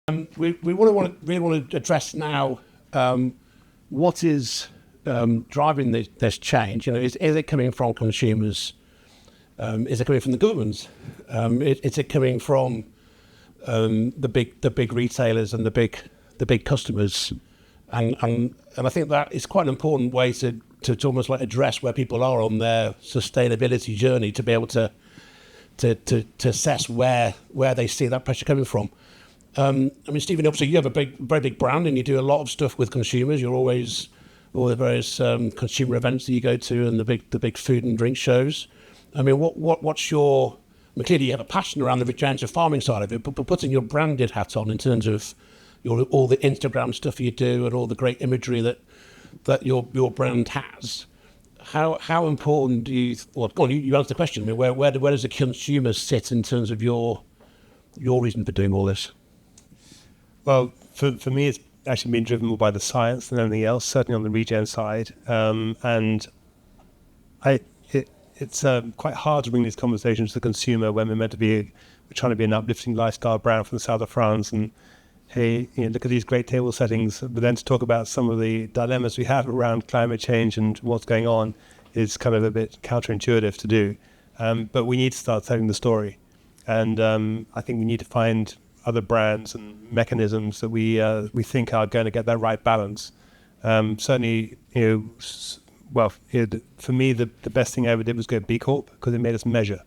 We really want to address now what is driving this change. Is it coming from consumers? Is it coming from the governments? Is it coming from the big retailers and the big customers? And I think that is quite an important way to almost like address where people are on their sustainability journey, to be able to assess where they see that pressure coming from. Stephen, obviously you have a very big brand and you do a lot of stuff with consumers. You're always all the various consumer events that you go to and the big food and drink shows. What's your? Clearly you have a passion around the regenerative farming side of it, but putting your branded hat on in terms of all the Instagram stuff you do and all the great imagery that your brand has. How important do you? Well, go on, you answer the question. Where does the consumer sit in terms of your reason for doing all this? Well, for me, it's actually been driven more by the science than anything else, certainly on the regen side. It's quite hard to bring these conversations to the consumer when we're trying to be an uplifting lifestyle brand from the south of France. And hey, look at these great table settings. But then to talk about some of the dilemmas we have around climate change and what's going on is kind of a bit counterintuitive to do. But we need to start telling the story. And I think we need to find other brands and mechanisms that we think are going to get that right balance. Certainly, for me, the best thing I ever did was go B Corp, because it made us measure.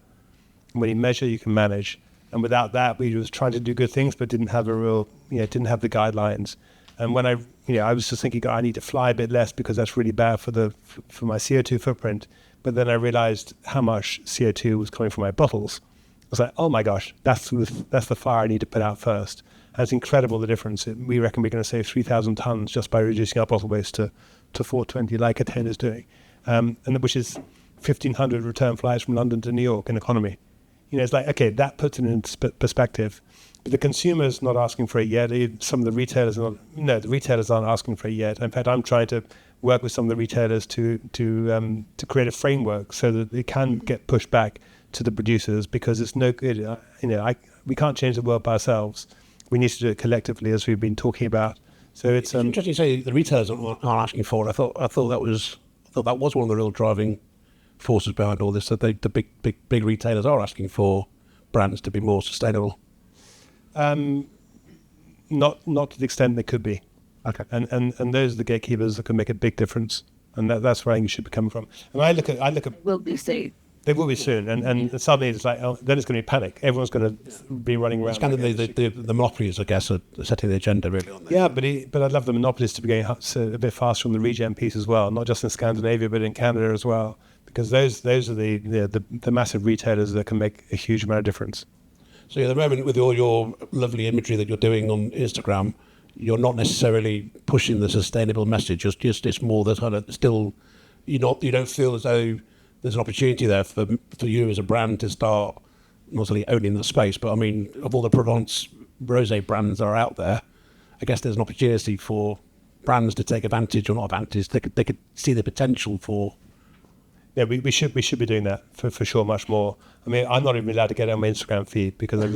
And when you measure, you can manage. And without that, we was trying to do good things, but didn't have didn't have the guidelines. And when I was just thinking, I need to fly a bit less because that's really bad for my CO2 footprint. But then I realized how much CO2 was coming from my bottles. I was like, oh my gosh, that's the fire I need to put out first. And it's incredible the difference. We reckon we're going to save 3,000 tons just by reducing our bottle waste to 420, like Athena is doing, and which is 1,500 return flights from London to New York in economy. It's like, okay, that puts it in perspective. But the consumer's not asking for it yet. Some of the retailers the retailers aren't asking for it yet. In fact, I'm trying to work with some of the retailers to create a framework so that it can get pushed back to the producers, because it's no good. We can't change the world by ourselves. We need to do it collectively, as we've been talking about. So it's interesting you say the retailers aren't asking for it. I thought that was one of the real driving forces behind all this. That the big retailers are asking for brands to be more sustainable. Not to the extent they could be. Okay. And those are the gatekeepers that can make a big difference. And that's where I think you should be coming from. And I look at. Will be soon. They will be soon, and suddenly it's like, then it's going to be panic. Everyone's going to be running around. It's kind of the monopolies, I guess, are setting the agenda really on that. Yeah, but I'd love the monopolies to be going a bit faster on the regen piece as well, not just in Scandinavia, but in Canada as well, because those are the massive retailers that can make a huge amount of difference. So at the moment, with all your lovely imagery that you're doing on Instagram, you're not necessarily pushing the sustainable message. It's more that kind of still, you don't feel as though there's an opportunity there for you as a brand to start not only owning the space, but of all the Provence rosé brands that are out there, I guess there's an opportunity for brands to take advantage, or not advantage. They could see the potential for. Yeah, we should be doing that for sure, much more. I'm not even allowed to get on my Instagram feed because I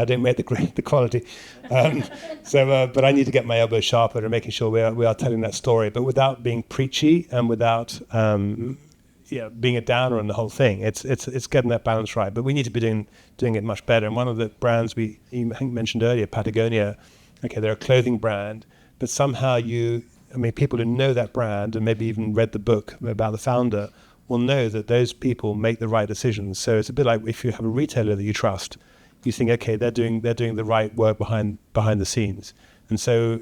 don't make the quality. But I need to get my elbows sharper and making sure we are telling that story, but without being preachy and without being a downer on the whole thing. It's getting that balance right, but we need to be doing it much better. And one of the brands you mentioned earlier, Patagonia, okay, they're a clothing brand, but somehow people who know that brand and maybe even read the book about the founder will know that those people make the right decisions. So it's a bit like if you have a retailer that you trust, you think, okay, they're doing the right work behind the scenes. And so, I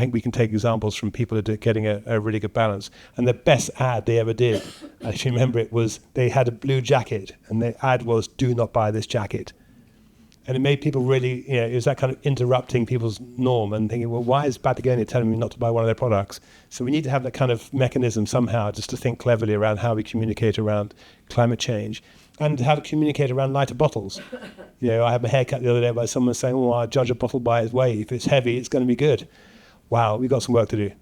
think we can take examples from people who are getting a really good balance. And the best ad they ever did, I actually remember it was, they had a blue jacket and the ad was, "Do not buy this jacket." And it made people really, it was that kind of interrupting people's norm and thinking, well, why is Patagonia telling me not to buy one of their products? So we need to have that kind of mechanism somehow, just to think cleverly around how we communicate around climate change and how to communicate around lighter bottles. I had my hair cut the other day by someone saying, "Oh, I judge a bottle by its weight. If it's heavy, it's going to be good." Wow, we've got some work to do.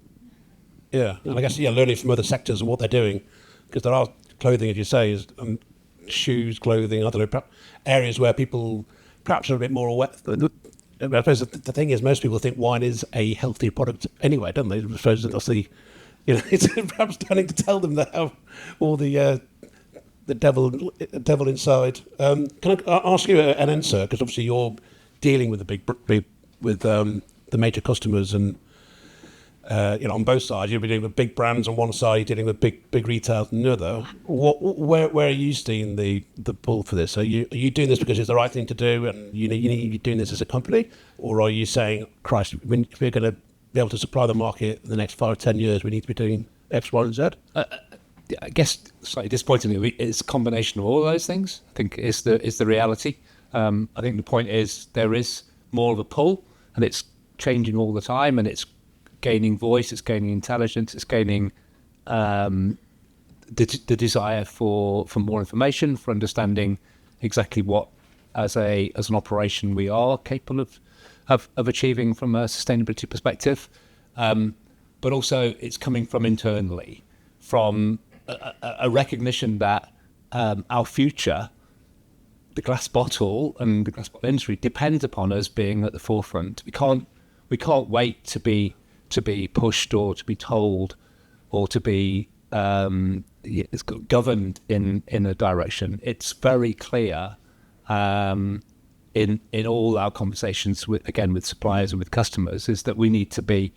Yeah, and I guess learning from other sectors and what they're doing, because there are clothing, as you say, is shoes, clothing, other areas where people perhaps are a bit more aware. I suppose the thing is, most people think wine is a healthy product anyway, don't they? I suppose that's it's perhaps starting to tell them that have all the devil inside. Can I ask you an answer? Because obviously you're dealing with the major customers, and on both sides, you'll be dealing with big brands on one side, you're dealing with big retail on the other. Where are you seeing the pull for this? Are you doing this because it's the right thing to do, and you're doing this as a company, or are you saying, Christ, if we're going to be able to supply the market in the next 5-10 years, we need to be doing X, Y, and Z? I guess slightly disappointingly, it's a combination of all of those things. I think is the reality. I think the point is there is more of a pull, and it's changing all the time, and it's gaining voice, it's gaining intelligence, it's gaining the desire for more information, for understanding exactly what as an operation we are capable of achieving from a sustainability perspective. But also it's coming from internally, from a recognition that our future, the glass bottle and the glass bottle industry, depends upon us being at the forefront. We can't wait to be pushed or to be told or to be governed in a direction. It's very clear in all our conversations with suppliers and with customers, is that we need to be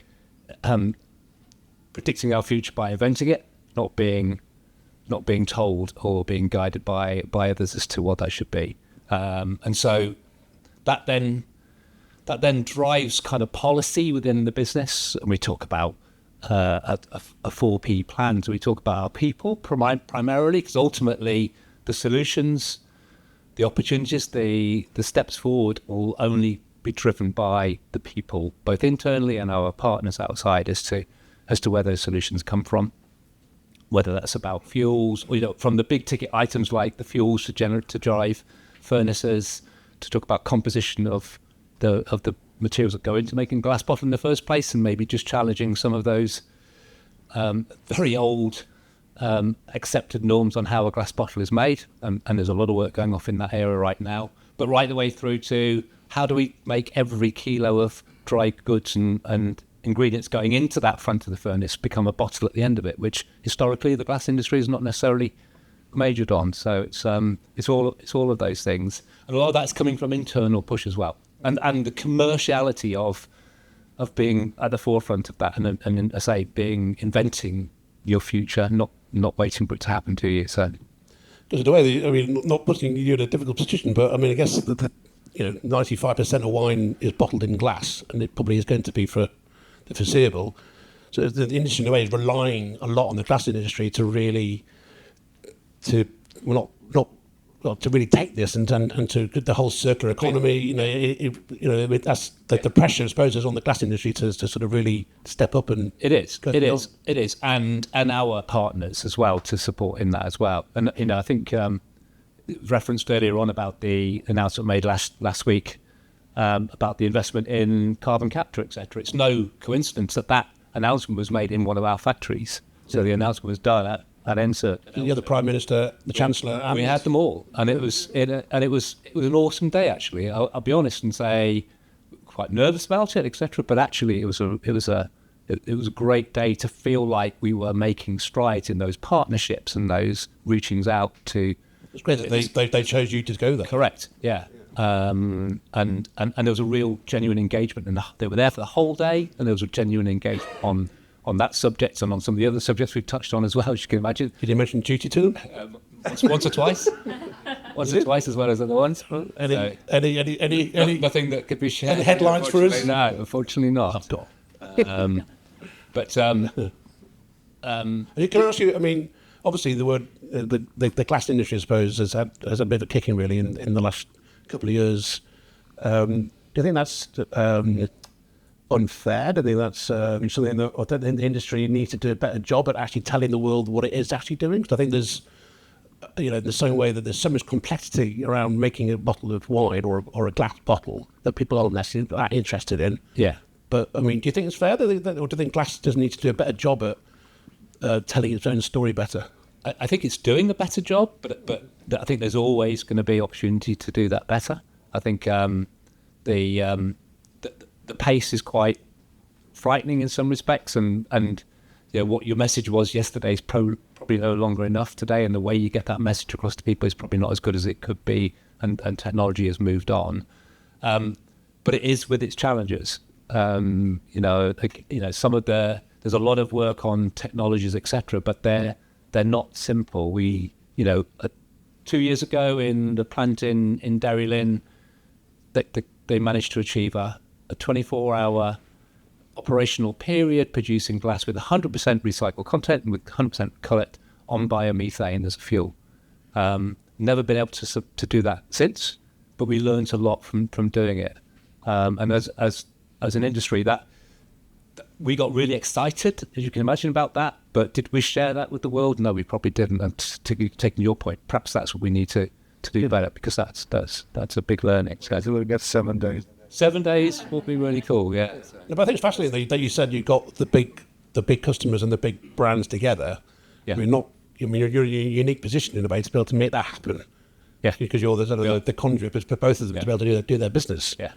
predicting our future by inventing it, not being told or being guided by others as to what that should be. And so that then drives kind of policy within the business. And we talk about a 4P plan. So we talk about our people primarily, because ultimately the solutions, the opportunities, the steps forward will only be driven by the people, both internally and our partners outside, as to where those solutions come from. Whether that's about fuels, or, from the big ticket items like the fuels to drive furnaces, to talk about composition of the materials that go into making glass bottle in the first place, and maybe just challenging some of those very old accepted norms on how a glass bottle is made. And there's a lot of work going off in that area right now. But right the way through to how do we make every kilo of dry goods and ingredients going into that front of the furnace become a bottle at the end of it, which historically the glass industry has not necessarily majored on. So it's all of those things, and a lot of that's coming from internal push as well, and the commerciality of being at the forefront of that, and I say inventing your future, not waiting for it to happen to you. So because the way, not putting you in a difficult position, but I guess that 95% of wine is bottled in glass, and it probably is going to be for the foreseeable. So the industry in a way is relying a lot on the glass industry to really to really take this and to the whole circular economy. That's the pressure, I suppose, is on the glass industry to sort of really step up. And it is, and our partners as well to support in that as well. And I think referenced earlier on about the announcement made last week about the investment in carbon capture, etc. It's no coincidence that announcement was made in one of our factories. So the announcement was done at Encirc. The other Prime Minister, the Chancellor, and we had them all, and it was an awesome day. Actually, I'll be honest and say, quite nervous about it, etc. But actually, it was a great day to feel like we were making strides in those partnerships and those reachings out to. It's great that they chose you to go there. Correct. Yeah. And there was a real genuine engagement, and they were there for the whole day, and there was a genuine engagement on that subject and on some of the other subjects we've touched on as well, as you can imagine. Did you mention duty to them? Once or twice. Once or twice, as well as other ones. Any nothing that could be shared. Any headlines for us? No, unfortunately not. Can I ask you? Obviously, the word the glass industry, I suppose, has had a bit of a kicking really in the last couple of years. Do you think that's unfair? Do you think that's something that the industry needs to do a better job at actually telling the world what it is actually doing? Because I think there's, the same way that there's so much complexity around making a bottle of wine or a glass bottle that people aren't necessarily that interested in. Yeah. But do you think it's fair, or do you think glass does need to do a better job at telling its own story better? I think it's doing a better job, but I think there's always going to be opportunity to do that better. I think the pace is quite frightening in some respects, and you know, what your message was yesterday is probably no longer enough today, and the way you get that message across to people is probably not as good as it could be, and technology has moved on. But it is with its challenges. You know, there's a lot of work on technologies, etc., but they're not simple. We, you know, 2 years ago in the plant in Derry Lynn, they managed to achieve a 24-hour operational period producing glass with 100% recycled content and with 100% cullet on biomethane as a fuel. Never been able to do that since, but we learned a lot from doing it. And as an industry, that we got really excited, as you can imagine, about that. But did we share that with the world? No, we probably didn't. And taking your point, perhaps that's what we need to do better, because that's a big learning. So we'll get 7 days. 7 days will be really cool. Yeah. No, but I think it's fascinating that you said you got the big customers and the big brands together. Yeah. I mean, you're in a unique position in a way to be able to make that happen. Yeah. Because you're the sort of the conduit for both of them to be able to do their business. Yeah.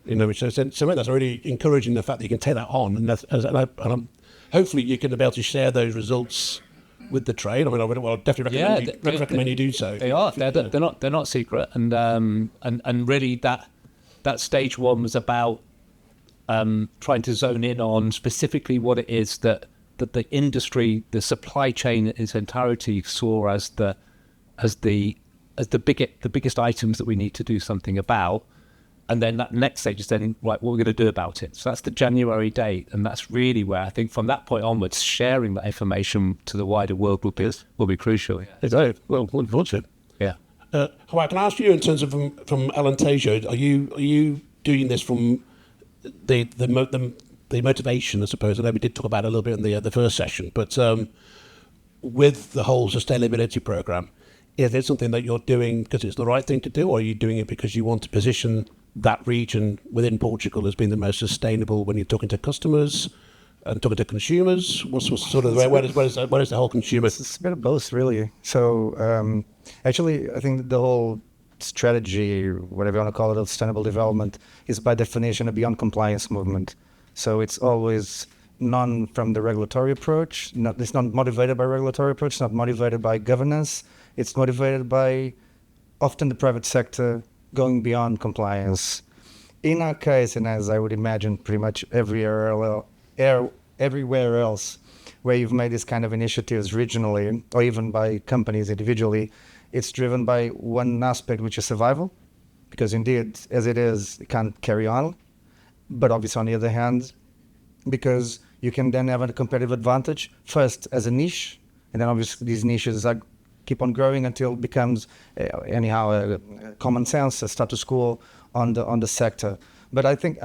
You know, which so that's really encouraging, the fact that you can take that on, and hopefully you can be able to share those results with the trade. I mean, I would definitely recommend you do so. They are. They're not secret, and really that stage one was about trying to zone in on specifically what it is that the industry, the supply chain in its entirety saw as the biggest items that we need to do something about. And then that next stage is then, right, what we're going to do about it. So that's the January date. And that's really where I think from that point onwards, sharing that information to the wider world will be crucial. Yeah. Exactly. Well, looking forward to it. Yeah. João, can I ask you, in terms of from Alentejo, are you doing this from the motivation, I suppose? I know we did talk about it a little bit in the first session, but with the whole sustainability program, is it something that you're doing because it's the right thing to do, or are you doing it because you want to position that region within Portugal as being the most sustainable when you're talking to customers and talking to consumers? What's sort of where is the whole consumer? It's a bit of both, really. So actually, I think the whole strategy, whatever you want to call it, of sustainable development, is by definition a beyond compliance movement. So it's always none from the regulatory approach. It's not motivated by regulatory approach. It's not motivated by governance. It's motivated by often the private sector going beyond compliance. In our case, and as I would imagine pretty much everywhere else where you've made this kind of initiatives regionally or even by companies individually, it's driven by one aspect, which is survival, because indeed, as it is, it can't carry on. But obviously, on the other hand, because you can then have a competitive advantage, first as a niche, and then obviously these niches keep on growing until it becomes a common sense, a status quo on the sector. But I think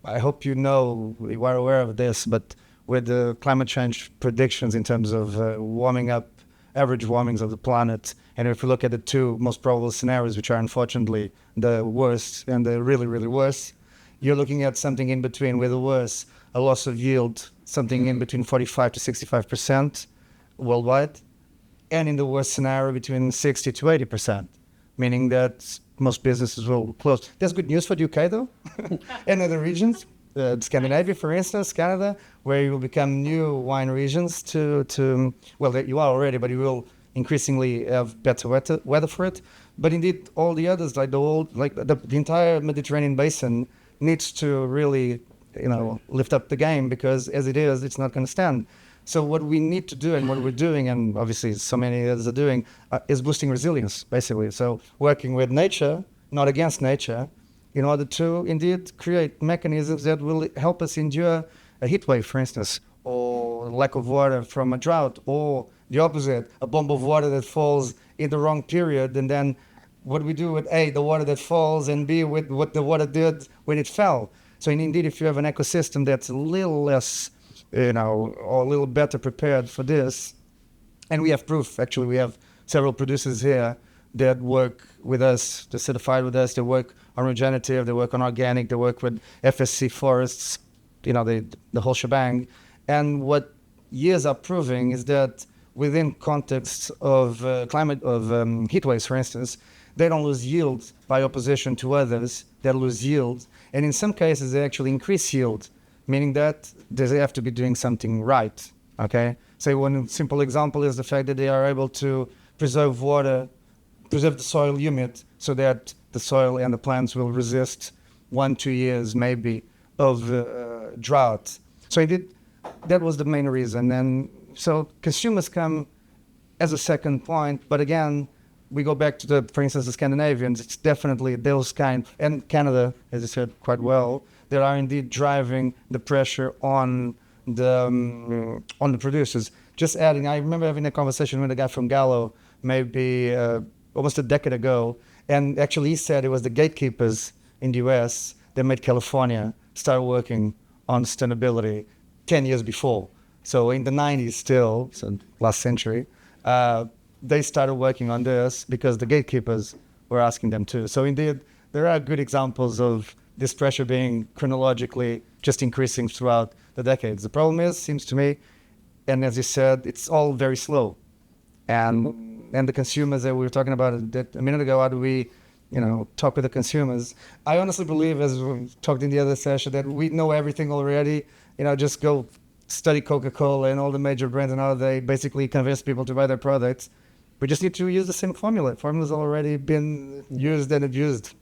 I hope you are aware of this, but with the climate change predictions in terms of warming up, average warmings of the planet, and if you look at the two most probable scenarios, which are unfortunately the worst and the really, really worst, you're looking at something in between. With the worst, a loss of yield, something in between 45 to 65% worldwide, and in the worst scenario, between 60 to 80%, meaning that most businesses will close. There's good news for the UK, though, and other regions. Scandinavia, for instance, Canada, where you will become new wine regions well, you are already, but you will increasingly have better weather for it. But indeed, all the others, like the entire Mediterranean basin, needs to really, lift up the game, because as it is, it's not going to stand. So what we need to do, and what we're doing, and obviously so many others are doing, is boosting resilience, basically. So working with nature, not against nature, in order to indeed create mechanisms that will help us endure a heat wave, for instance, or lack of water from a drought, or the opposite, a bomb of water that falls in the wrong period, and then what do we do with A, the water that falls, and B, with what the water did when it fell. So indeed, if you have an ecosystem that's a little less, or a little better prepared for this, and we have proof, actually, we have several producers here that work with us, they're certified with us, they work on regenerative, they work on organic, they work with FSC forests, the whole shebang. And what years are proving is that within context of climate, of heat waves, for instance, they don't lose yield by opposition to others that lose yield. And in some cases, they actually increase yield, meaning that they have to be doing something right, okay? So one simple example is the fact that they are able to preserve water, preserve the soil humid, so that the soil and the plants will resist 1-2 years maybe of drought. So indeed, that was the main reason. And so consumers come as a second point, but again, we go back to for instance, the Scandinavians. It's definitely those kind, and Canada, as I said quite well, that are indeed driving the pressure on the producers. Just adding, I remember having a conversation with a guy from Gallo maybe almost a decade ago, and actually he said it was the gatekeepers in the US that made California start working on sustainability 10 years before. So in the 90s still, so last century, they started working on this because the gatekeepers were asking them to. So indeed, there are good examples of this pressure being chronologically just increasing throughout the decades. The problem is, seems to me, and as you said, it's all very slow. And the consumers that we were talking about that a minute ago, how do we, talk with the consumers? I honestly believe, as we talked in the other session, that we know everything already. Just go study Coca-Cola and all the major brands and how they basically convince people to buy their products. We just need to use the same formula. Formula's already been used and abused.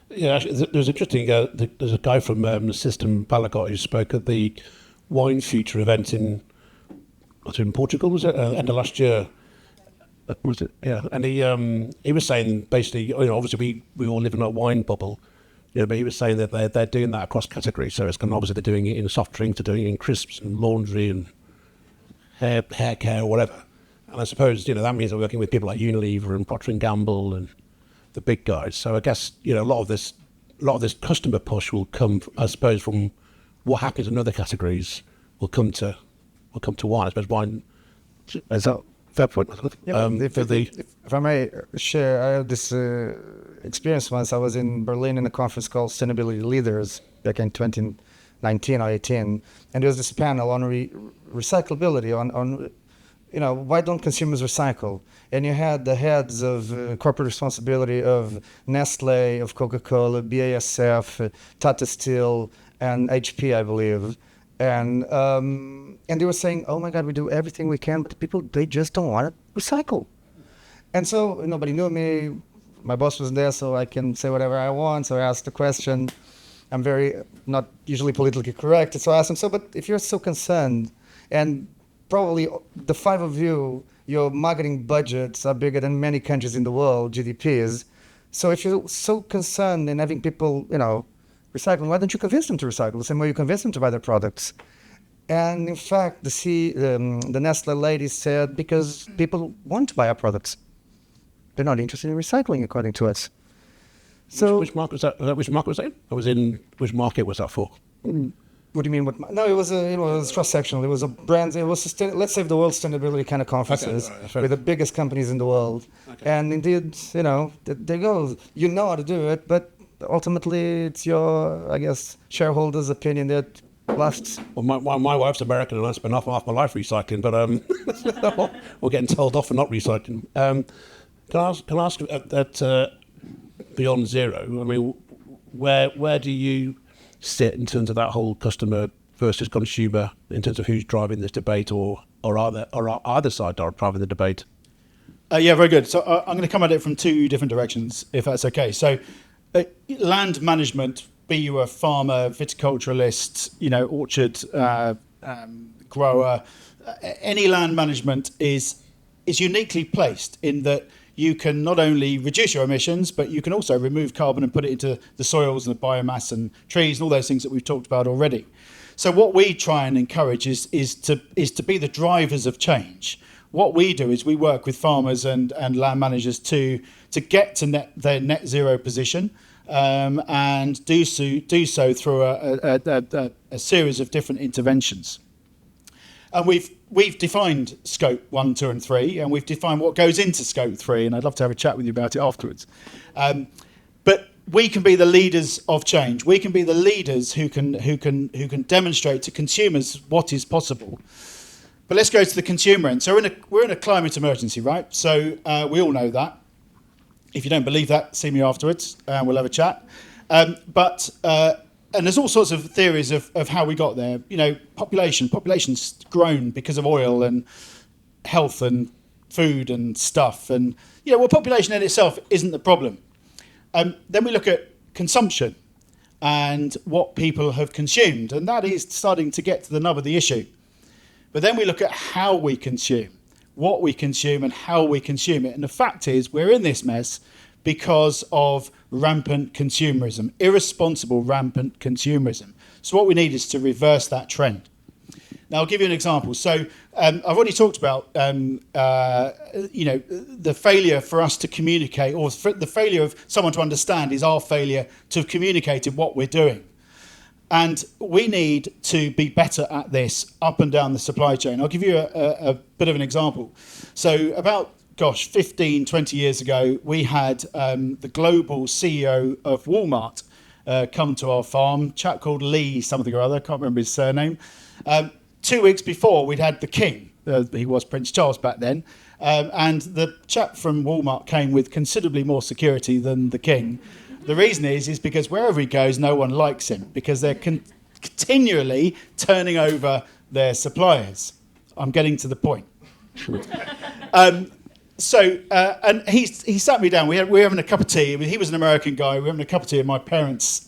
Yeah, actually, there's interesting. There's a guy from the System Balagot who spoke at the Wine Future event in Portugal. Was it end of last year? Was it? Yeah, and he was saying basically, obviously we all live in a wine bubble, but he was saying that they're doing that across categories. So it's kind of obviously they're doing it in soft drinks, they're doing it in crisps and laundry and hair care or whatever. And I suppose that means they're working with people like Unilever and Procter & Gamble and the big guys. So I guess a lot of this customer push will come, I suppose, from what happens in other categories will come to wine. I suppose wine is that fair point. Yeah, if I may share, I had this experience once. I was in Berlin in a conference called Sustainability Leaders back in 2019 or 18, and there was this panel on recyclability on why don't consumers recycle? And you had the heads of corporate responsibility of Nestle, of Coca-Cola, BASF, Tata Steel, and HP, I believe. And they were saying, oh my God, we do everything we can, but the people, they just don't want to recycle. And so nobody knew me. My boss was there, so I can say whatever I want. So I asked the question. I'm very not usually politically correct. So I asked him, but if you're so concerned, and probably the five of you, your marketing budgets are bigger than many countries in the world, GDPs. So if you're so concerned in having people, recycling, why don't you convince them to recycle the same way you convince them to buy their products? And in fact, the Nestle lady said, because people want to buy our products. They're not interested in recycling, according to us. So which market was that? Which market was that in? Which market was that for? What do you mean? No, it was cross-sectional. It was a brand. It was let's say the World Sustainability kind of conferences with the biggest companies in the world. Okay. And indeed, they go. You know how to do it, but ultimately, it's your, I guess, shareholders' opinion that lasts. Well, my wife's American, and I spend half my life recycling, but we're getting told off for not recycling. Can I ask that beyond zero? I mean, where do you sit in terms of that whole customer versus consumer, in terms of who's driving this debate, or are either side driving the debate? Yeah, very good. So I'm going to come at it from two different directions, if that's okay. So land management, be you a farmer, viticulturalist, orchard grower, any land management is uniquely placed in that you can not only reduce your emissions, but you can also remove carbon and put it into the soils and the biomass and trees and all those things that we've talked about already. So what we try and encourage is to be the drivers of change. What we do is we work with farmers and land managers to get to their net zero position, and do so through a series of different interventions. And we've defined scope 1, 2, and 3, and we've defined what goes into scope 3, and I'd love to have a chat with you about it afterwards. But we can be the leaders of change. We can be the leaders who can demonstrate to consumers what is possible. But let's go to the consumer end. So we're in a climate emergency, right? So we all know that. If you don't believe that, see me afterwards and we'll have a chat. And there's all sorts of theories of how we got there. You know, population's grown because of oil and health and food and stuff. And, you know, well, population in itself isn't the problem. Then we look at consumption and what people have consumed. And that is starting to get to the nub of the issue. But then we look at how we consume, what we consume and how we consume it. And the fact is we're in this mess because of rampant consumerism, irresponsible rampant consumerism. So what we need is to reverse that trend. Now, I'll give you an example. So I've already talked about, you know, the failure for us to communicate, or the failure of someone to understand is our failure to have communicated what we're doing. And we need to be better at this up and down the supply chain. I'll give you a bit of an example. So about, 15, 20 years ago, we had the global CEO of Walmart come to our farm, a chap called Lee something or other, I can't remember his surname. 2 weeks before, we'd had the king. He was Prince Charles back then. And the chap from Walmart came with considerably more security than the king. The reason is because wherever he goes, no one likes him because they're continually turning over their suppliers. I'm getting to the point. And he sat me down. We were having a cup of tea. I mean, he was an American guy. We were having a cup of tea in my parents'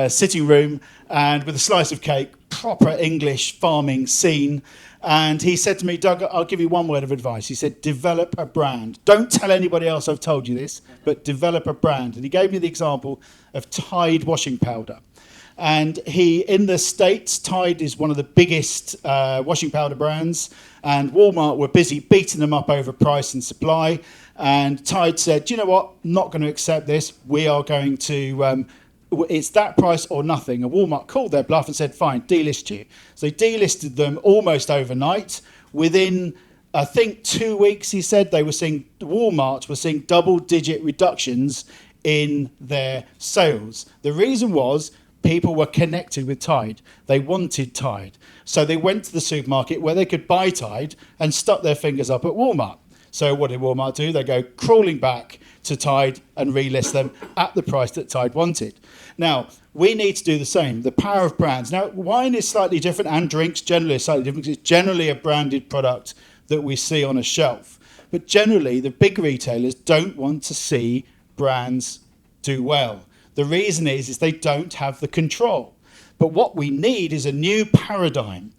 sitting room and with a slice of cake, proper English farming scene. And he said to me, Doug, I'll give you one word of advice. He said, develop a brand. Don't tell anybody else I've told you this, but develop a brand. And he gave me the example of Tide washing powder. And in the States, Tide is one of the biggest washing powder brands. And Walmart were busy beating them up over price and supply. And Tide said, do you know what? Not going to accept this. We are going to... it's that price or nothing. And Walmart called their bluff and said, fine, delist you. So they delisted them almost overnight. Within, I think, 2 weeks, he said, Walmart was seeing double-digit reductions in their sales. The reason was people were connected with Tide. They wanted Tide. So they went to the supermarket where they could buy Tide and stuck their fingers up at Walmart. So what did Walmart do? They go crawling back to Tide and relist them at the price that Tide wanted. Now, we need to do the same. The power of brands. Now, wine is slightly different and drinks generally are slightly different because it's generally a branded product that we see on a shelf. But generally, the big retailers don't want to see brands do well. The reason is they don't have the control. But what we need is a new paradigm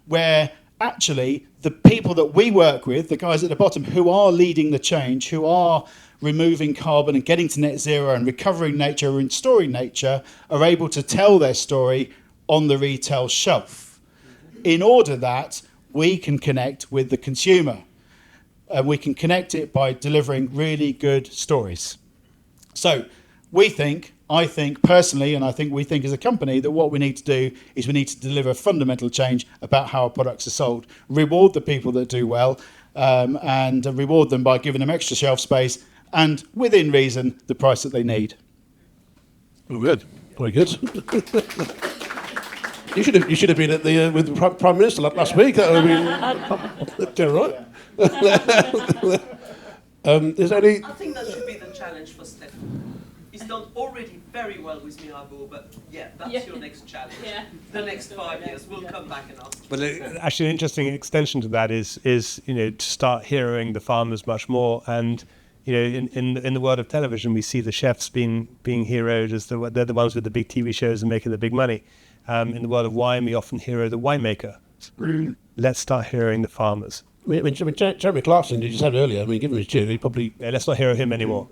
where actually the people that we work with, the guys at the bottom who are leading the change, who are removing carbon and getting to net zero and recovering nature and restoring nature, are able to tell their story on the retail shelf in order that we can connect with the consumer. And we can connect it by delivering really good stories. So I think personally, and I think we think as a company, that what we need to do is we need to deliver fundamental change about how our products are sold, reward the people that do well, and reward them by giving them extra shelf space and, within reason, the price that they need. Oh, good. Very good. You should have been at the with the Prime Minister last week. That would have been right. Is there any? I think that should be the challenge for Stefan. He's done already very well with Mirabeau, but that's your next challenge. Yeah. The next 5 years, we'll come back and ask. But actually, an interesting extension to that is to start heroing the farmers much more. And in the world of television, we see the chefs being heroed as they're the ones with the big TV shows and making the big money. In the world of wine, we often hero the winemaker. Let's start heroing the farmers. I mean, Jeremy Clarkson, you said earlier, give him his due, he probably... Yeah, let's not hero him anymore.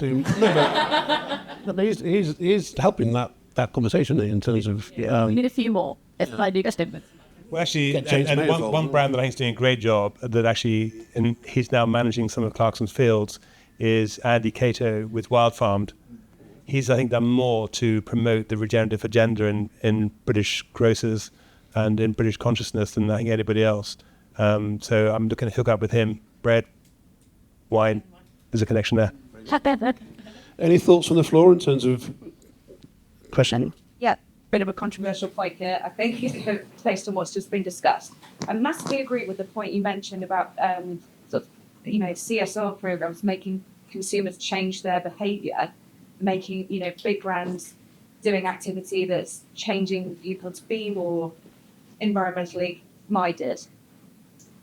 He's helping that conversation in terms of... We need a few more, if I do get statements. Well, actually, and one brand that I think is doing a great job, that actually, and he's now managing some of Clarkson's fields, is Andy Cato with Wild Farmed. He's, I think, done more to promote the regenerative agenda in British grocers and in British consciousness than I think anybody else. So I'm looking to hook up with him. Bread, wine, there's a connection there. Any thoughts from the floor in terms of question? Yeah, bit of a controversial point here, I think, based on what's just been discussed. I massively agree with the point you mentioned about CSR programs making consumers change their behaviour, making, big brands doing activity that's changing people to be more environmentally minded.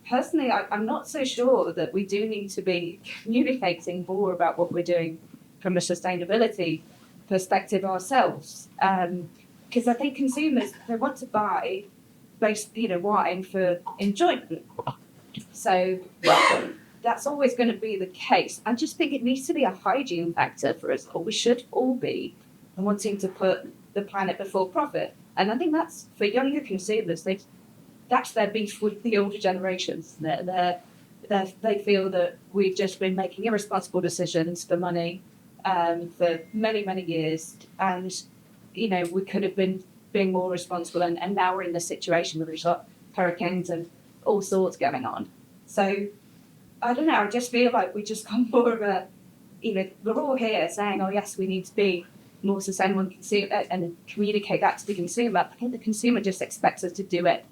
Personally, I'm not so sure that we do need to be communicating more about what we're doing from a sustainability perspective ourselves. Because I think consumers, they want to buy wine for enjoyment. So that's always going to be the case. I just think it needs to be a hygiene factor for us all. We should all be wanting to put the planet before profit. And I think that's, for younger consumers, that's their beef with the older generations. They feel that we've just been making irresponsible decisions for money for many, many years. And, we could have been being more responsible. And now we're in this situation where we've got hurricanes and all sorts going on. So, I don't know, I just feel like we just got more of a, we're all here saying, oh, yes, we need to be more sustainable and communicate that to the consumer. I think the consumer just expects us to do it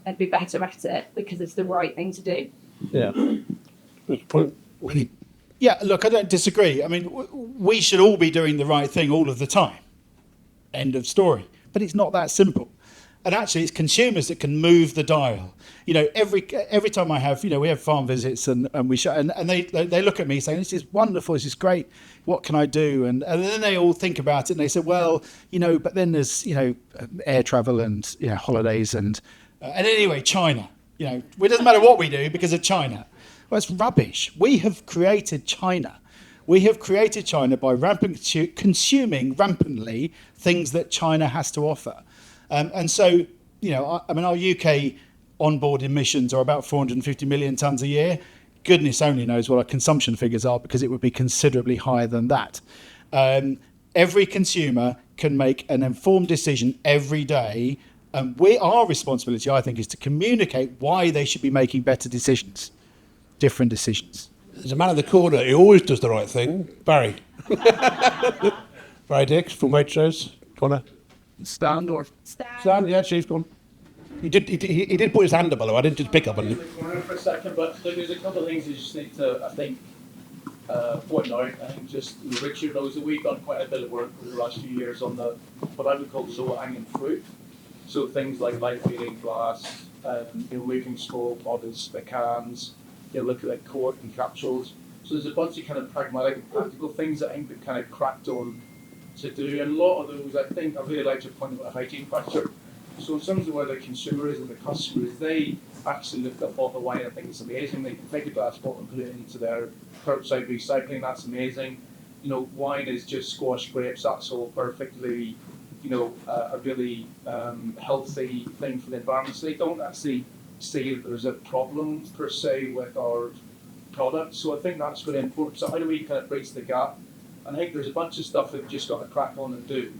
and be better at it because it's the right thing to do. Yeah. Yeah, look, I don't disagree. I mean, we should all be doing the right thing all of the time. End of story. But it's not that simple. And actually, it's consumers that can move the dial. Every time I have, we have farm visits and we and they look at me saying, this is wonderful, this is great, what can I do? And then they all think about it and they say, well, but then there's, air travel and, holidays and anyway, China. It doesn't matter what we do because of China. Well, it's rubbish. We have created China. We have created China by consuming rampantly things that China has to offer. And so, our UK onboard emissions are about 450 million tonnes a year. Goodness only knows what our consumption figures are because it would be considerably higher than that. Every consumer can make an informed decision every day. And our responsibility, I think, is to communicate why they should be making better decisions, different decisions. There's a man in the corner who always does the right thing. Barry. Barry Dix from Waitrose. Corner. Stand or Stand, yeah, Chief's gone. He did put his hand up, although I didn't just pick up on him. For a second, but there's a couple of things you just need to, I think, point out. I think just Richard knows that we've done quite a bit of work over the last few years on what I would call low-hanging fruit. So things like light-weighting glass, moving straw bottles, the cans, look at cork and capsules. So there's a bunch of kind of pragmatic and practical things that I think we've kind of cracked on to do, and a lot of those, I think, I really like to point out a hygiene factor. So in terms of where the consumer is and the customer is, they actually look at a bottle of wine and think it's amazing. They can take a glass bottle and put it into their curbside recycling. That's amazing. Wine is just squash grapes. That's all perfectly, a really healthy thing for the environment. So they don't actually see that there's a problem per se with our product. So I think that's really important. So how do we kind of bridge the gap? And I think there's a bunch of stuff that we've just got to crack on and do,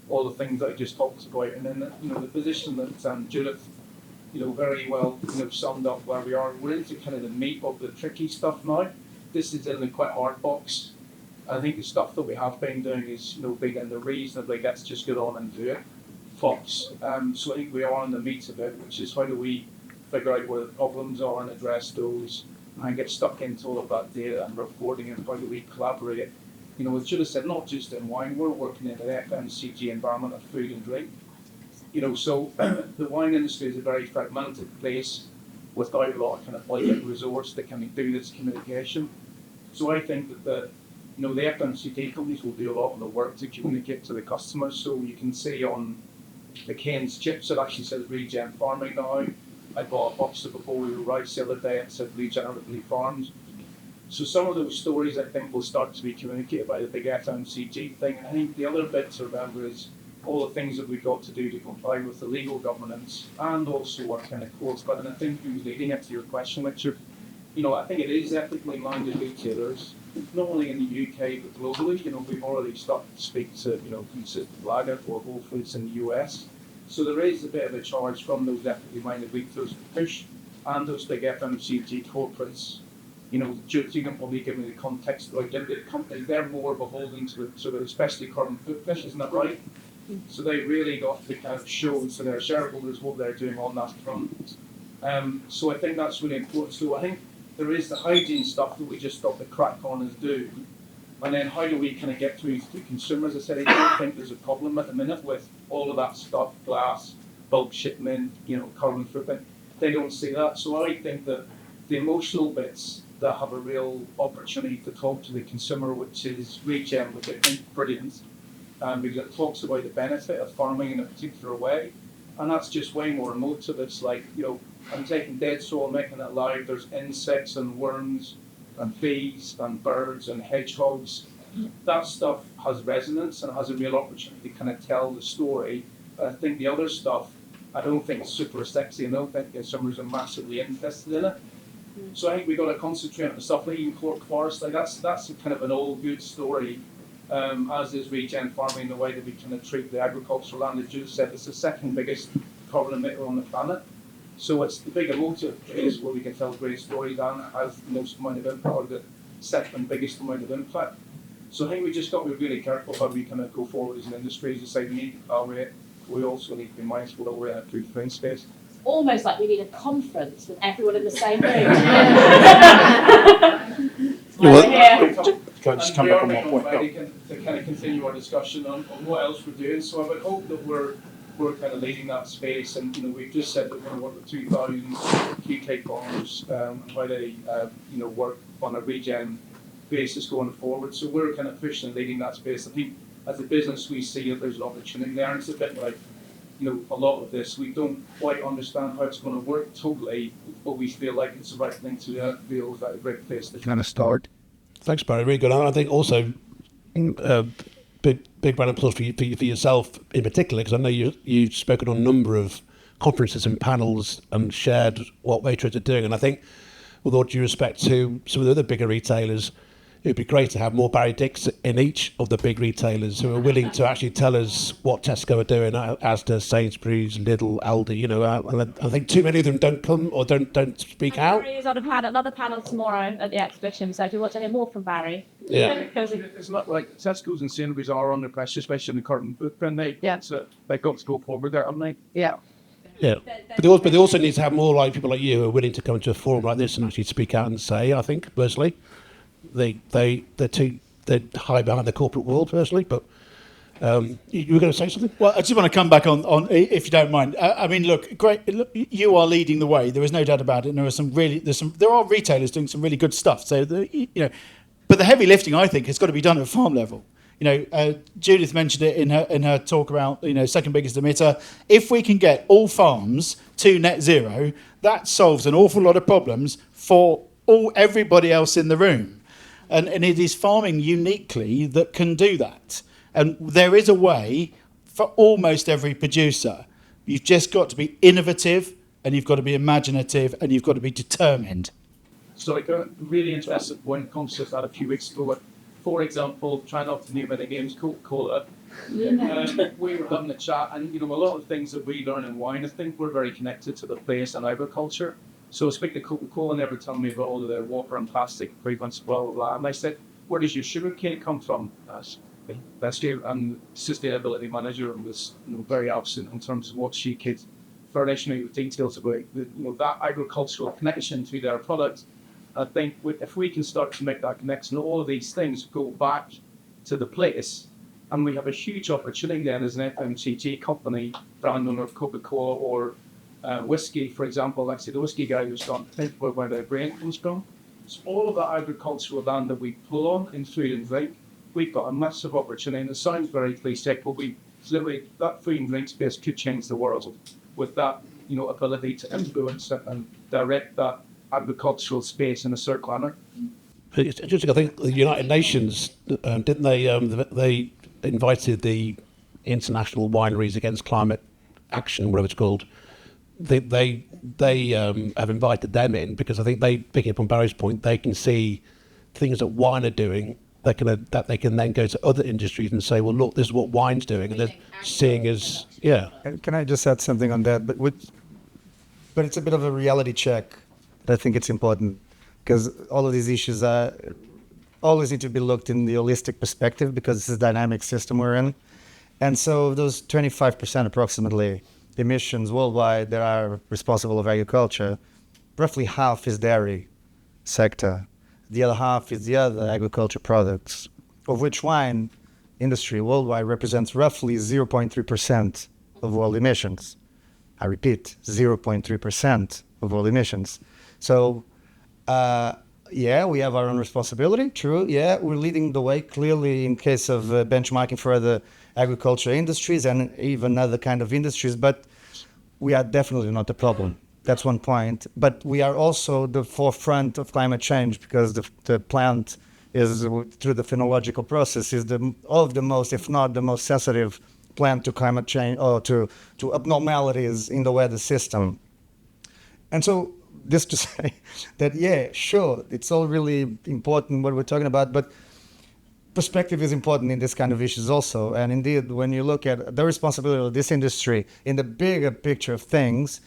all the things that I just talked about. And then, the position that Judith, very well, summed up where we are. We're into kind of the meat of the tricky stuff now. This is in the quite hard box. I think the stuff that we have been doing is, being in the reasonably, let's just get on and do it, box. So I think we are in the meat of it, which is how do we figure out where the problems are and address those and get stuck into all of that data and reporting and how do we collaborate. As Judith said, not just in wine, we're working in the FMCG environment of food and drink. So the wine industry is a very fragmented place without a lot of kind of public resource that can do this communication. So I think that the FMCG companies will do a lot of the work to communicate to the customers. So you can see on the Cairns chips, it actually says regen farming now. I bought a box of whole rice the other day and it said regeneratively farmed. So some of those stories I think will start to be communicated by the big FMCG thing. I think the other bit to remember is all the things that we've got to do to comply with the legal governance and also our kind of codes. But and I think who's leading it to your question, Richard, I think it is ethically minded retailers, not only in the UK but globally. We've already started to speak to, Consistent Lager or Whole Foods in the US. So there is a bit of a charge from those ethically minded retailers to push and those big FMCG corporates. You can probably give me the context, like the companies, they're more beholden to the sort of especially carbon footprint, isn't that right? So they really got to kind of show to their shareholders what they're doing on that front. So I think that's really important. So I think there is the hygiene stuff that we just got to crack on and do. And then how do we kind of get through to consumers? I said, I don't think there's a problem at the minute with all of that stuff, glass, bulk shipment, carbon footprint. They don't see that. So I think that the emotional bits that have a real opportunity to talk to the consumer, which is regen, which I think brilliant, because it talks about the benefit of farming in a particular way. And that's just way more emotive. It's like, I'm taking dead soil, making it live. There's insects and worms and bees and birds and hedgehogs. That stuff has resonance and has a real opportunity to kind of tell the story. But I think the other stuff, I don't think it's super sexy, and I don't think consumers are massively interested in it. So I think we've got to concentrate on the stuff like even Cork Forest. Like that's kind of an old good story, as is regen farming, the way that we kind of treat the agricultural land. As Jude said, it's the second biggest carbon emitter on the planet. So it's the big emotive place where we can tell great stories and it has the most amount of impact, or the second biggest amount of impact. So I think we just got to be really careful how we kind of go forward as an industry. As I say, we need to evaluate. We also need to be mindful that we're in a free space. Almost like we need a conference with everyone in the same room. Can I just come back on one point? To kind of continue our discussion on what else we're doing. So I would hope that we're kind of leading that space, and we've just said that we're going to work with 2,000 key stakeholders, how they work on a regen basis going forward. So we're kind of pushing and leading that space. I think as a business we see that there's an opportunity there, and it's a bit like a lot of this we don't quite understand how it's going to work totally, but we feel like it's the right thing to do. Feel that a great place to kind of start. Thanks, Barry. Really good. And I think also big round of applause for yourself in particular, because I know you've spoken on a number of conferences and panels and shared what Waitrose are doing. And I think, with all due respect to some of the other bigger retailers, it would be great to have more Barry Dicks in each of the big retailers who are willing to actually tell us what Tesco are doing, as does Sainsbury's, Lidl, Aldi. And I think too many of them don't come or don't speak out. Barry is on another panel tomorrow at the exhibition, so if you want to hear more from Barry. Yeah. It's not like Tesco's and Sainsbury's are under pressure, especially in the carbon footprint. They've got to go forward there, haven't they? Yeah. Yeah, but they also need to have more people like you who are willing to come to a forum like this and actually speak out and say. I think personally, they're high behind the corporate world personally. But you were going to say something? Well, I just want to come back on if you don't mind. I mean, look, great. Look, you are leading the way. There is no doubt about it. And there are retailers doing some really good stuff. So but the heavy lifting, I think, has got to be done at farm level. Judith mentioned it in her talk about second biggest emitter. If we can get all farms to net zero, that solves an awful lot of problems for everybody else in the room, and it is farming uniquely that can do that. And there is a way for almost every producer. You've just got to be innovative, and you've got to be imaginative, and you've got to be determined. So I got really interested when it comes to that a few weeks ago. For example, try not to name any names, Coca-Cola. We were having a chat, and a lot of things that we learn in wine, I think we're very connected to the place and agriculture. So speaking to Coca-Cola, never tell me about all of their water and plastic treatments, blah, blah, blah. And I said, where does your sugar cane come from? Last year, and sustainability manager was very absent in terms of what she could furnish me with details about that agricultural connection to their product. I think if we can start to make that connection, all of these things go back to the place, and we have a huge opportunity then as an FMCG company, brand owner of Coca-Cola or whiskey, for example. Like I say, the whiskey guy who's gone to think about where their grain comes from. So all of that agricultural land that we pull on in food and drink, we've got a massive opportunity. And it sounds very cliche, but that food and drink space could change the world with that ability to influence it and direct that agricultural space in a certain manner. It's interesting. I think the United Nations didn't they? They invited the International Wineries Against Climate Action, whatever it's called. They have invited them in because I think picking up on Barry's point, they can see things that wine are doing. That they can then go to other industries and say, well, look, this is what wine's doing, and they're seeing as Can I just add something on that? But it's a bit of a reality check. I think it's important because all of these issues always need to be looked in the holistic perspective because it's a dynamic system we're in. And so those 25% approximately emissions worldwide that are responsible of agriculture, roughly half is dairy sector. The other half is the other agriculture products. of which wine industry worldwide represents roughly 0.3% of world emissions. I repeat, 0.3% of world emissions. So, yeah, we have our own responsibility, true. Yeah, we're leading the way clearly in case of benchmarking for other agriculture industries and even other kind of industries, but we are definitely not the problem. That's one point. But we are also the forefront of climate change because the plant is, through the phenological process, is of the most, if not the most sensitive plant to climate change or to abnormalities in the weather system. And so this to say that, yeah, sure, it's all really important what we're talking about, but perspective is important in this kind of issues also. And indeed, when you look at the responsibility of this industry in the bigger picture of things,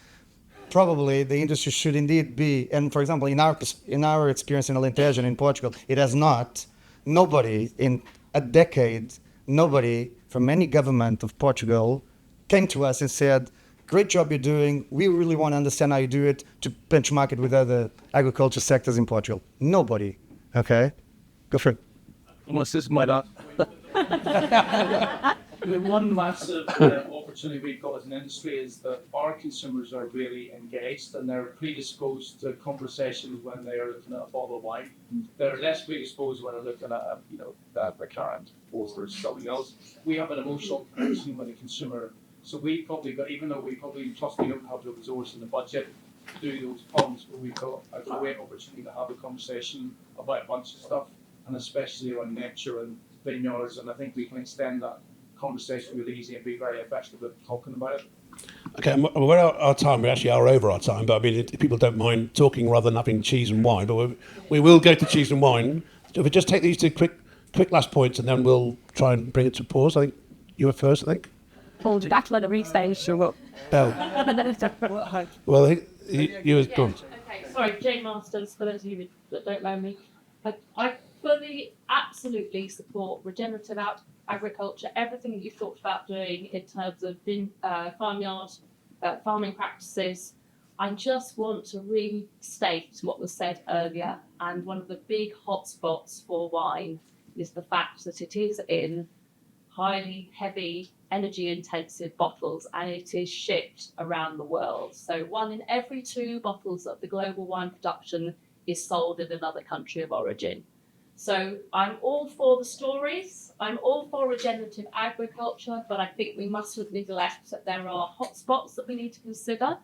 probably the industry should indeed be, and for example, in our experience in Alentejo and in Portugal, it has not, nobody in a decade, nobody from any government of Portugal came to us and said, great job you're doing, we really want to understand how you do it to benchmark it with other agriculture sectors in Portugal. Nobody, okay? Go for it. Unless this might not. The one massive opportunity we've got as an industry is that our consumers are really engaged and they're predisposed to conversations when they are looking at a bottle of wine. They're less predisposed when they're looking at the current or something else. We have an emotional connection with the consumer, so we probably got, even though we probably trust we don't have the resource in the budget to do those problems, but we've got a great opportunity to have a conversation about a bunch of stuff, and especially around nature and vineyards, and I think we can extend that conversation really easy and be very effective at talking about it. Okay, we're out our time. We actually are over our time, but I mean, if people don't mind talking rather than having cheese and wine, but we will go to cheese and wine. So if we just take these two quick last points, and then we'll try and bring it to pause. I think you were first, I think. Paul, back on the restage. Well, I think you was done. Okay, sorry, Jane Masters, for those of you that don't know me. I fully, absolutely support regenerative agriculture, everything that you've talked about doing in terms of farming practices. I just want to restate what was said earlier, and one of the big hotspots for wine is the fact that it is in highly heavy, energy-intensive bottles, and it is shipped around the world. So 1 in every 2 bottles of the global wine production is sold in another country of origin. So I'm all for the stories, I'm all for regenerative agriculture, but I think we mustn't neglect that there are hotspots that we need to consider,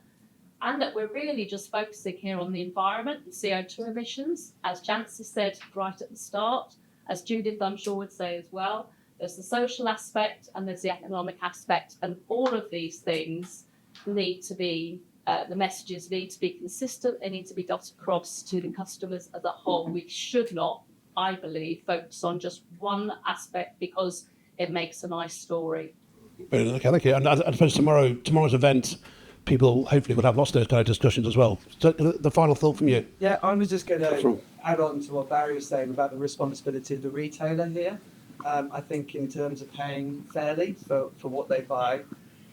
and that we're really just focusing here on the environment and CO2 emissions, as Jancis said right at the start, as Judith I'm sure would say as well. There's the social aspect and there's the economic aspect, and all of these things need to be, the messages need to be consistent, they need to be dotted across to the customers as a whole. We should not, I believe, focus on just one aspect because it makes a nice story. Brilliant. Okay, thank you. And I suppose tomorrow's event, people hopefully will have lots of those kind of discussions as well. So the final thought from you. Yeah, I was just going to add on to what Barry was saying about the responsibility of the retailer here. I think in terms of paying fairly for what they buy.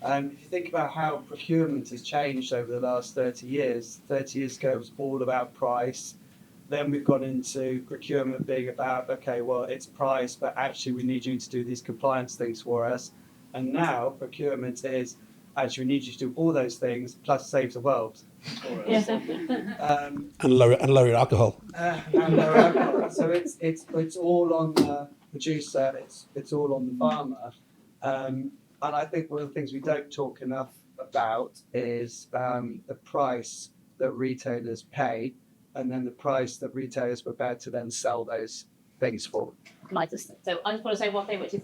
If you think about how procurement has changed over the last 30 years, 30 years ago it was all about price. Then we've gone into procurement being about, okay, well, it's price, but actually we need you to do these compliance things for us. And now procurement is, actually we need you to do all those things, plus save the world for us. Yes. And lower your alcohol. And lower alcohol. So it's all on the producer, it's all on the farmer. And I think one of the things we don't talk enough about is the price that retailers pay, and then the price that retailers are prepared to then sell those things for. So I just want to say one thing, which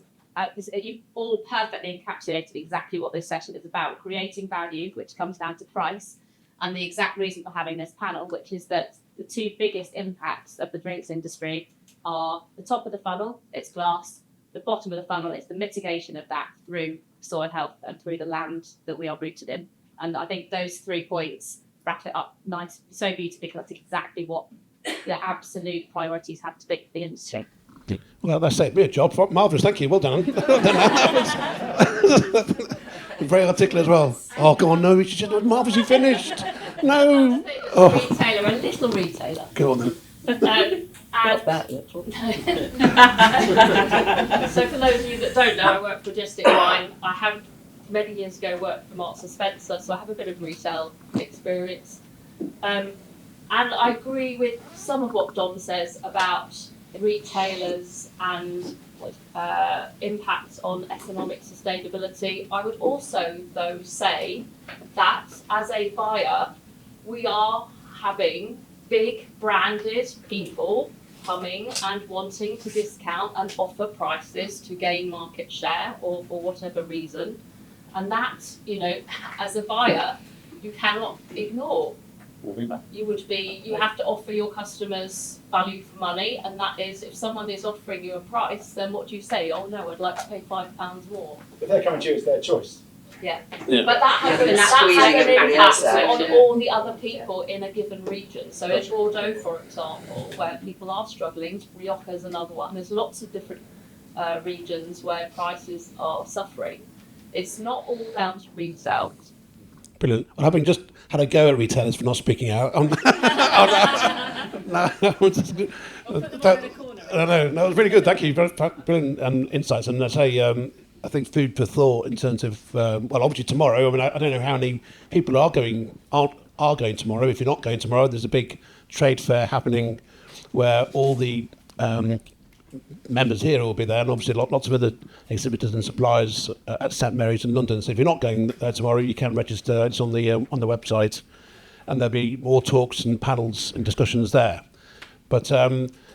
is you've all perfectly encapsulated exactly what this session is about: creating value, which comes down to price, and the exact reason for having this panel, which is that the 2 biggest impacts of the drinks industry are the top of the funnel, it's glass, the bottom of the funnel, it's the mitigation of that through soil health and through the land that we are rooted in. And I think those 3 points wrap it up nice, so beautifully, because that's exactly what the absolute priorities have to be for the industry. Well, that's it. Great job. Marvellous. Thank you. Well done. Well done. Very articulate as well. Oh, go on. No, she said, marvellously finished. No. A little retailer. Go on then. And that so for those of you that don't know, I work for Logistic Wine. I have many years ago worked for Marks and Spencer, so I have a bit of retail experience. And I agree with some of what Dom says about retailers and impacts on economic sustainability. I would also, though, say that as a buyer, we are having big branded people coming and wanting to discount and offer prices to gain market share or for whatever reason. And that, you know, as a buyer, you cannot ignore. You have to offer your customers value for money, and that is, if someone is offering you a price, then what do you say? Oh no, I'd like to pay £5 more. If they're coming to you, it's their choice. Yeah. Yeah. But that has an impact on all the other people in a given region. So in Bordeaux, for example, where people are struggling, Rioja is another one. There's lots of different regions where prices are suffering. It's not all down to retail. Brilliant. Well, having just had a go at retailers for not speaking out, no, it was really good. Thank you. Brilliant insights. And I say, I think food for thought in terms of, well, obviously tomorrow. I mean, I don't know how many people are going tomorrow. If you're not going tomorrow, there's a big trade fair happening where all the members here will be there, and obviously lots of other exhibitors and suppliers at St Mary's in London. So if you're not going there tomorrow, you can register. It's on the website, and there'll be more talks and panels and discussions there. But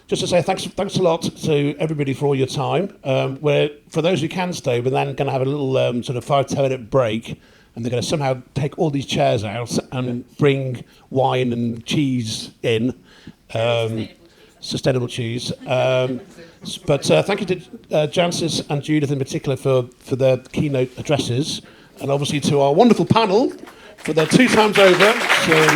just to say thanks a lot to everybody for all your time. For those who can stay, we're then going to have a little sort of 5-10 minute break, and they're going to somehow take all these chairs out and bring wine and cheese in. Sustainable cheese. But thank you to Jancis and Judith in particular for their keynote addresses, and obviously to our wonderful panel for their 2 times over. So,